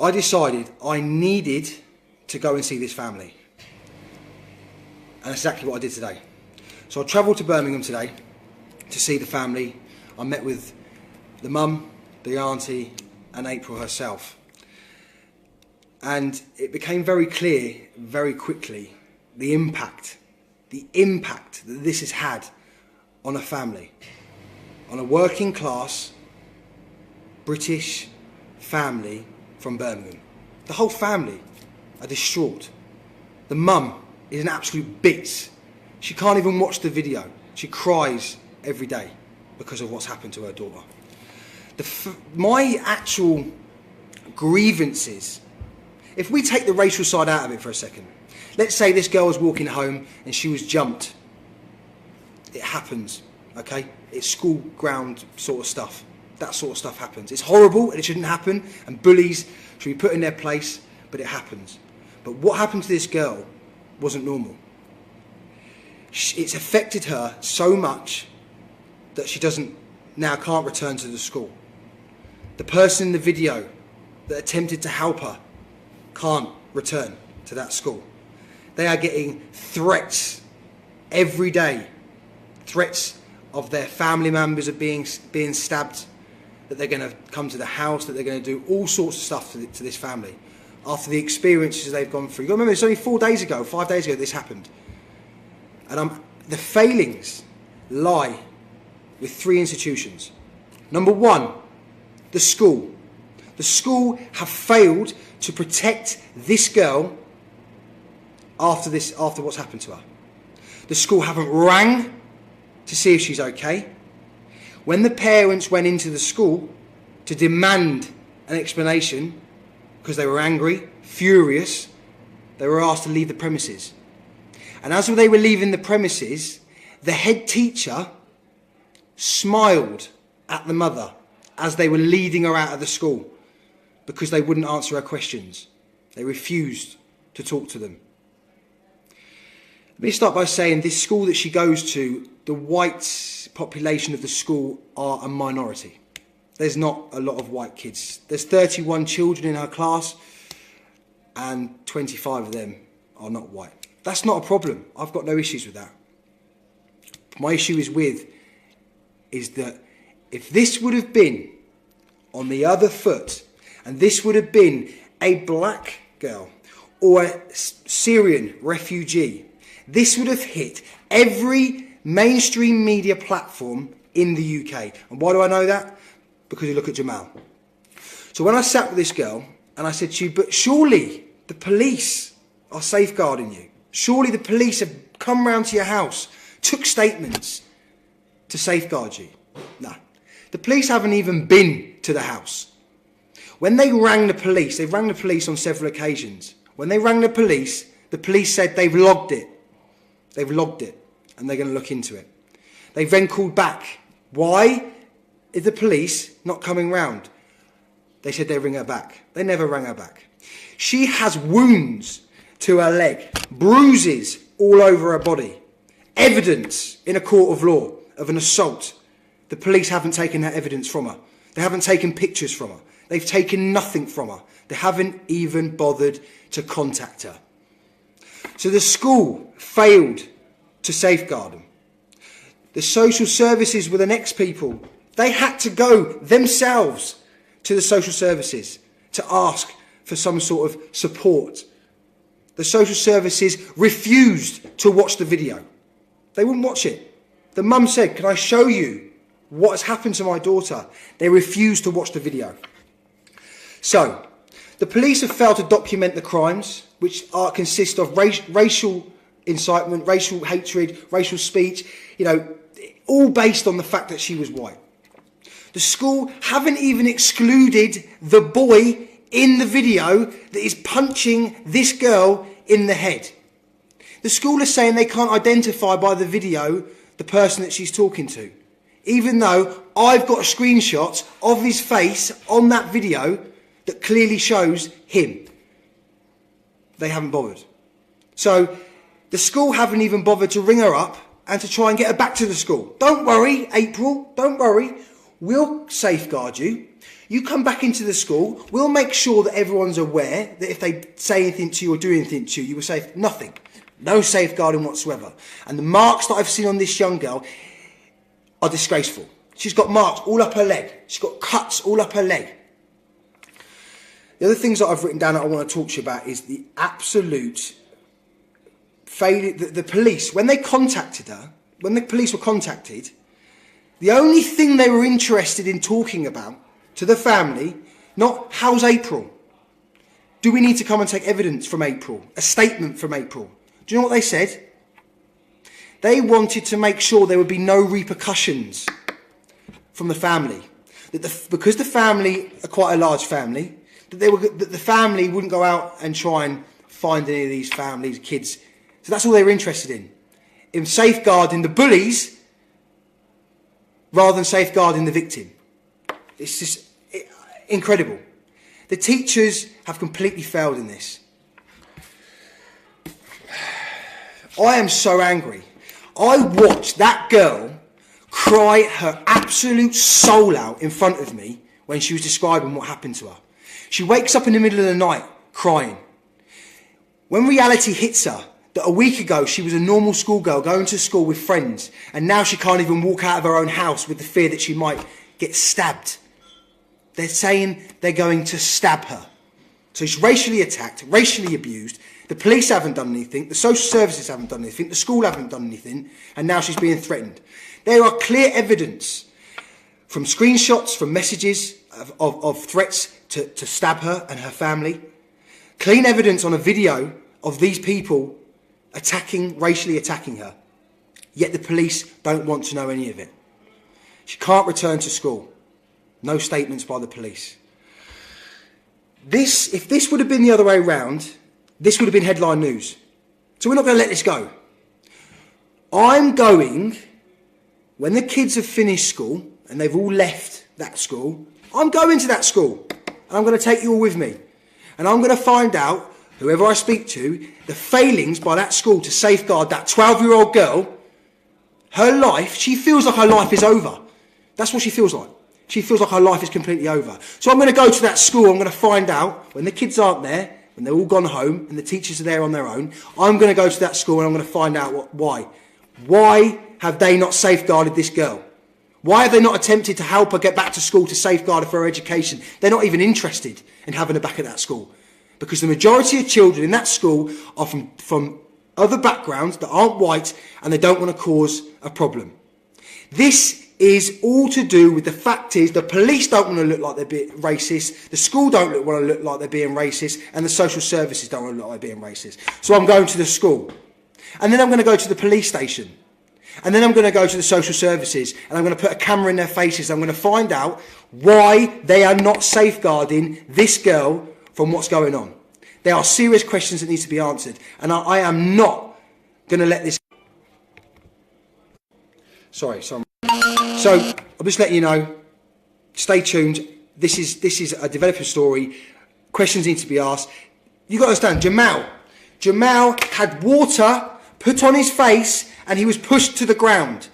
I decided I needed to go and see this family. And that's exactly what I did today. So I travelled to Birmingham today to see the family. I met with the mum, the auntie and April herself. And it became very clear very quickly the impact that this has had on a family, on a working class British family from Birmingham. The whole family are distraught. The mum is in absolute bits. She can't even watch the video. She cries every day because of what's happened to her daughter. My actual grievances, if we take the racial side out of it for a second, let's say this girl was walking home and she was jumped. It happens, okay? It's school ground sort of stuff. That sort of stuff happens. It's horrible and it shouldn't happen, and bullies should be put in their place, but it happens. But what happened to this girl wasn't normal. It's affected her so much that she can't return to the school. The person in the video that attempted to help her can't return to that school. They are getting threats every day. Threats of their family members of being stabbed, that they're going to come to the house, that they're going to do all sorts of stuff to this family after the experiences they've gone through. You've got to remember, it's only 5 days ago this happened. And the failings lie with 3 institutions. Number 1, the school. The school have failed to protect this girl after what's happened to her. The school haven't rang to see if she's okay. When the parents went into the school to demand an explanation because they were angry, furious, they were asked to leave the premises. And as they were leaving the premises, the head teacher smiled at the mother as they were leading her out of the school because they wouldn't answer her questions. They refused to talk to them. Let me start by saying this school that she goes to, the white population of the school are a minority. There's not a lot of white kids. There's 31 children in her class and 25 of them are not white. That's not a problem. I've got no issues with that. My issue is that if this would have been on the other foot, and this would have been a black girl or a Syrian refugee, this would have hit every mainstream media platform in the UK. And why do I know that? Because you look at Jamal. So when I sat with this girl and I said to you, but surely the police are safeguarding you. Surely the police have come round to your house, took statements to safeguard you. No. The police haven't even been to the house. When they rang the police, they've rang the police on several occasions. When they rang the police said they've logged it. They've logged it and they're going to look into it. They've then called back. Why is the police not coming round? They said they'd ring her back. They never rang her back. She has wounds to her leg, bruises all over her body, evidence in a court of law of an assault. The police haven't taken that evidence from her. They haven't taken pictures from her. They've taken nothing from her. They haven't even bothered to contact her. So the school failed to safeguard them. The social services were the next people. They had to go themselves to the social services to ask for some sort of support. The social services refused to watch the video. They wouldn't watch it. The mum said, can I show you what has happened to my daughter? They refused to watch the video. So, the police have failed to document the crimes, which consist of racial incitement, racial hatred, racial speech, all based on the fact that she was white. The school haven't even excluded the boy in the video that is punching this girl in the head. The school is saying they can't identify by the video the person that she's talking to, even though I've got screenshots of his face on that video that clearly shows him. They haven't bothered. So the school haven't even bothered to ring her up and to try and get her back to the school. Don't worry, April, don't worry. We'll safeguard you. You come back into the school, we'll make sure that everyone's aware that if they say anything to you or do anything to you, you will say nothing. No safeguarding whatsoever. And the marks that I've seen on this young girl are disgraceful. She's got marks all up her leg. She's got cuts all up her leg. The other things that I've written down that I want to talk to you about is the absolute failure. The police, when they contacted her, when the police were contacted, the only thing they were interested in talking about to the family, not how's April? Do we need to come and take evidence from April? A statement from April? Do you know what they said? They wanted to make sure there would be no repercussions from the family. Because the family are quite a large family, that the family wouldn't go out and try and find any of these families, kids. So that's all they were interested in safeguarding the bullies rather than safeguarding the victim. It's just incredible. The teachers have completely failed in this. I am so angry. I watched that girl cry her absolute soul out in front of me when she was describing what happened to her. She wakes up in the middle of the night crying. When reality hits her, that a week ago she was a normal schoolgirl going to school with friends, and now she can't even walk out of her own house with the fear that she might get stabbed. They're saying they're going to stab her. So she's racially attacked, racially abused. The police haven't done anything. The social services haven't done anything. The school haven't done anything. And now she's being threatened. There are clear evidence from screenshots, from messages of threats to stab her and her family. Clean evidence on a video of these people racially attacking her. Yet the police don't want to know any of it. She can't return to school. No statements by the police. If this would have been the other way around, this would have been headline news. So we're not going to let this go. I'm going, when the kids have finished school and they've all left that school, I'm going to that school and I'm going to take you all with me. And I'm going to find out, whoever I speak to, the failings by that school to safeguard that 12-year-old girl. Her life, she feels like her life is over. That's what she feels like. She feels like her life is completely over. So I'm going to go to that school. I'm going to find out, when the kids aren't there, when they're all gone home and the teachers are there on their own, I'm going to go to that school and I'm going to find out why. Why have they not safeguarded this girl? Why have they not attempted to help her get back to school to safeguard her for her education? They're not even interested in having her back at that school. Because the majority of children in that school are from other backgrounds that aren't white, and they don't want to cause a problem. This is all to do with the fact is the police don't want to look like they're being racist, the school don't want to look like they're being racist, and the social services don't want to look like they're being racist. So I'm going to the school. And then I'm going to go to the police station. And then I'm going to go to the social services, and I'm going to put a camera in their faces. I'm going to find out why they are not safeguarding this girl from what's going on. There are serious questions that need to be answered, and I am not going to let this... Sorry. So I'm just letting you know, stay tuned. This is a developing story. Questions need to be asked. You've got to understand, Jamal had water put on his face and he was pushed to the ground.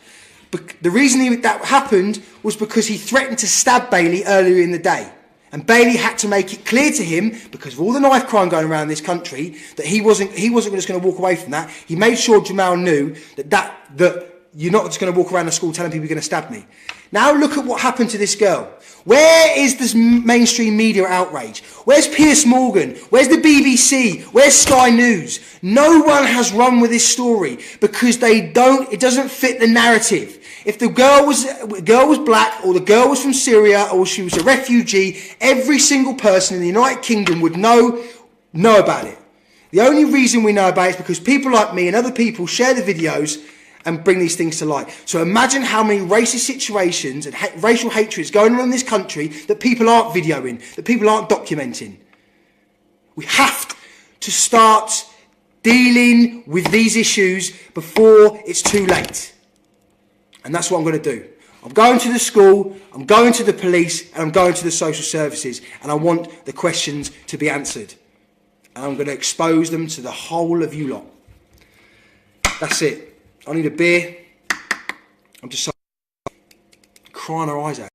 The reason that happened was because he threatened to stab Bailey earlier in the day. And Bailey had to make it clear to him, because of all the knife crime going around this country, that he wasn't just going to walk away from that. He made sure Jamal knew that you're not just going to walk around the school telling people you're going to stab me. Now look at what happened to this girl. Where is this mainstream media outrage? Where's Piers Morgan? Where's the BBC? Where's Sky News? No one has run with this story because it doesn't fit the narrative. If the girl was black, or the girl was from Syria, or she was a refugee, every single person in the United Kingdom would know about it. The only reason we know about it is because people like me and other people share the videos and bring these things to light. So imagine how many racist situations and racial hatred is going on in this country that people aren't videoing, that people aren't documenting. We have to start dealing with these issues before it's too late. And that's what I'm going to do. I'm going to the school, I'm going to the police, and I'm going to the social services. And I want the questions to be answered. And I'm going to expose them to the whole of you lot. That's it. I need a beer. I'm just so crying her eyes out.